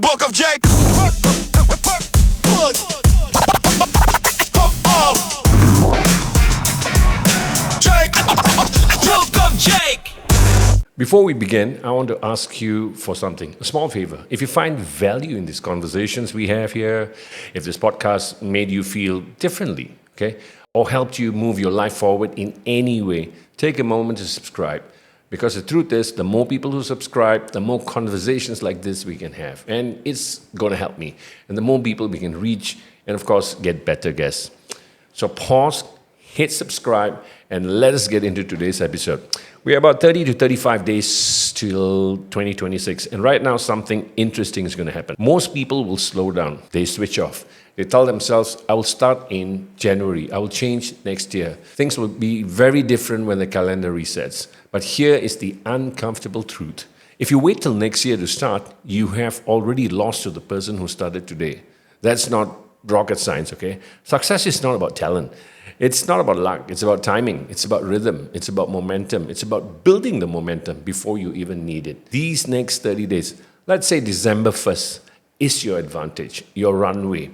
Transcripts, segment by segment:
book of Jake. Book of Jake. Before we begin, I want to ask you for something, a small favor. If you find value in these conversations we have here, if this podcast made you feel differently, okay, or helped you move your life forward in any way, take a moment to subscribe. Because the truth is, the more people who subscribe, the more conversations like this we can have. And it's going to help me. And the more people we can reach, and of course, get better guests. So pause, hit subscribe, and let us get into today's episode. We're about 30 to 35 days till 2026. And right now, something interesting is going to happen. Most people will slow down. They switch off. They tell themselves, I will start in January. I will change next year. Things will be very different when the calendar resets. But here is the uncomfortable truth. If you wait till next year to start, you have already lost to the person who started today. That's not rocket science, okay? Success is not about talent. It's not about luck. It's about timing. It's about rhythm. It's about momentum. It's about building the momentum before you even need it. These next 30 days, let's say December 1st, is your advantage, your runway,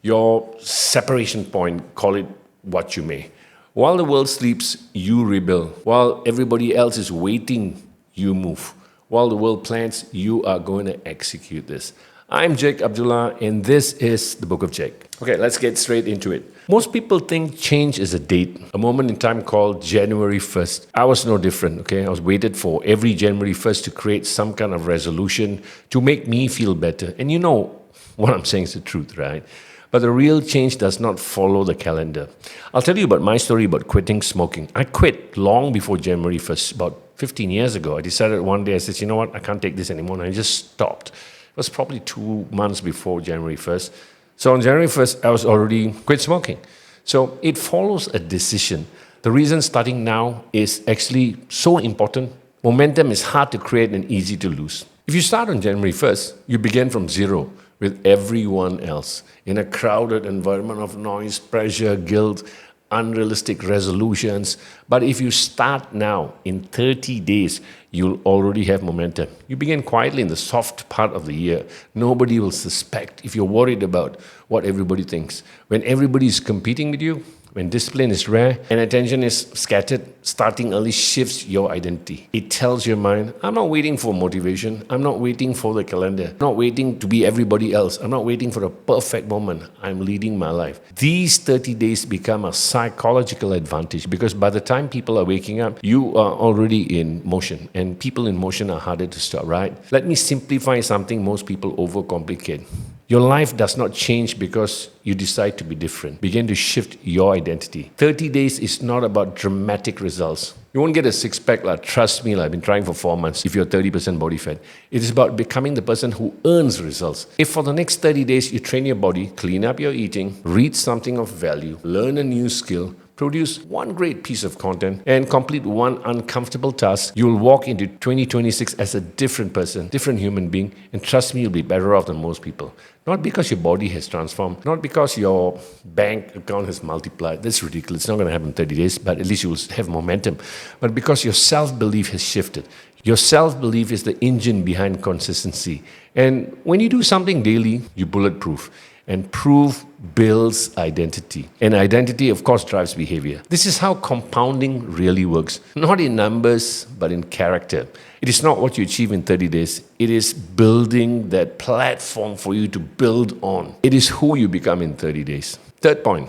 your separation point, call it what you may. While the world sleeps, you rebuild. While everybody else is waiting, you move. While the world plans, you are going to execute this. I'm Jake Abdullah, and this is the Book of Jake. Okay, let's get straight into it. Most people think change is a date, a moment in time called January 1st. I was no different, okay? I was waited for every January 1st to create some kind of resolution to make me feel better. And you know what I'm saying is the truth, right? But the real change does not follow the calendar. I'll tell you about my story about quitting smoking. I quit long before January 1st, about 15 years ago. I decided one day, I said, you know what, I can't take this anymore, and I just stopped. It was probably 2 months before January 1st. So on January 1st, I was already quit smoking. So it follows a decision. The reason starting now is actually so important. Momentum is hard to create and easy to lose. If you start on January 1st, you begin from zero with everyone else in a crowded environment of noise, pressure, guilt, unrealistic resolutions. But if you start now, in 30 days, you'll already have momentum. You begin quietly in the soft part of the year. Nobody will suspect if you're worried about what everybody thinks. When everybody is competing with you, when discipline is rare and attention is scattered, starting early shifts your identity. It tells your mind, I'm not waiting for motivation. I'm not waiting for the calendar. I'm not waiting to be everybody else. I'm not waiting for the perfect moment. I'm leading my life. These 30 days become a psychological advantage because by the time people are waking up, you are already in motion. And people in motion are harder to stop, right? Let me simplify something most people overcomplicate. Your life does not change because you decide to be different. Begin to shift your identity. 30 days is not about dramatic results. You won't get a six-pack, trust me, I've been trying for 4 months if you're 30% body fat. It is about becoming the person who earns results. If for the next 30 days you train your body, clean up your eating, read something of value, learn a new skill, produce one great piece of content, and complete one uncomfortable task, you'll walk into 2026 as a different person, different human being, and trust me, you'll be better off than most people. Not because your body has transformed, not because your bank account has multiplied. That's ridiculous. It's not going to happen in 30 days, but at least you will have momentum. But because your self-belief has shifted. Your self-belief is the engine behind consistency. And when you do something daily, you bulletproof. And proof builds identity. And identity, of course, drives behavior. This is how compounding really works. Not in numbers, but in character. It is not what you achieve in 30 days. It is building that platform for you to build on. It is who you become in 30 days. Third point.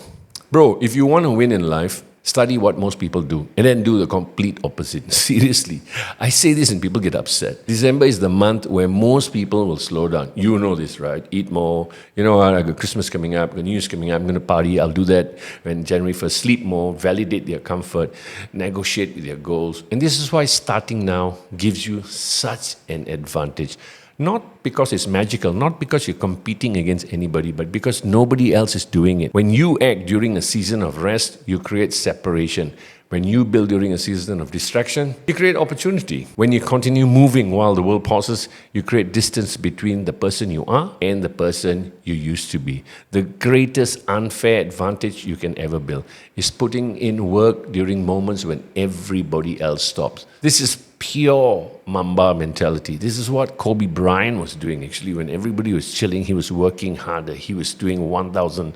Bro, if you want to win in life, study what most people do and then do the complete opposite. Seriously. I say this and people get upset. December is the month where most people will slow down. You know this, right? Eat more. You know, I got Christmas coming up, the New Year's coming up, I'm going to party. I'll do that when January 1st. Sleep more, validate their comfort, negotiate with their goals. And this is why starting now gives you such an advantage. Not because it's magical, not because you're competing against anybody, but because nobody else is doing it. When you act during a season of rest, you create separation. When you build during a season of distraction, you create opportunity. When you continue moving while the world pauses, you create distance between the person you are and the person you used to be. The greatest unfair advantage you can ever build is putting in work during moments when everybody else stops. This is pure Mamba mentality. This is what Kobe Bryant was doing actually. When everybody was chilling, he was working harder. He was doing 1,000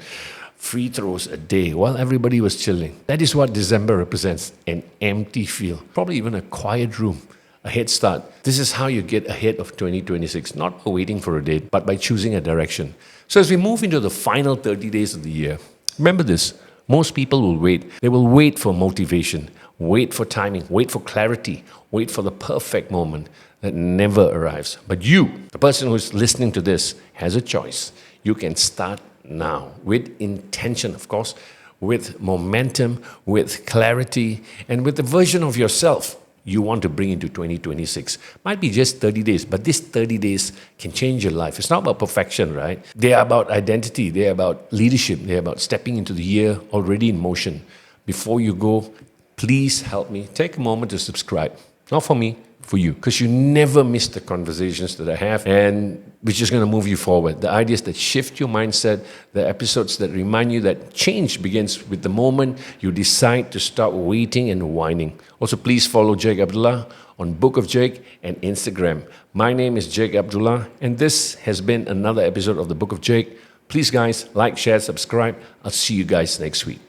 free throws a day while everybody was chilling. That is what December represents, an empty field, probably even a quiet room, a head start. This is how you get ahead of 2026, not by waiting for a date, but by choosing a direction. So as we move into the final 30 days of the year, remember this, most people will wait. They will wait for motivation, wait for timing, wait for clarity, wait for the perfect moment that never arrives. But you, the person who's listening to this, has a choice. You can start now with intention, of course, with momentum, with clarity, and with the version of yourself you want to bring into 2026. Might be just 30 days, but these 30 days can change your life. It's not about perfection, right? They are about identity. They are about leadership. They are about stepping into the year already in motion. Before you go, please help me. Take a moment to subscribe. Not for me, for you. Because you never miss the conversations that I have, and which is going to move you forward. The ideas that shift your mindset, the episodes that remind you that change begins with the moment you decide to stop waiting and whining. Also, please follow Jake Abdullah on Book of Jake and Instagram. My name is Jake Abdullah, and this has been another episode of the Book of Jake. Please, guys, like, share, subscribe. I'll see you guys next week.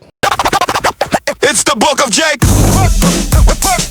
It's the Book of Jake.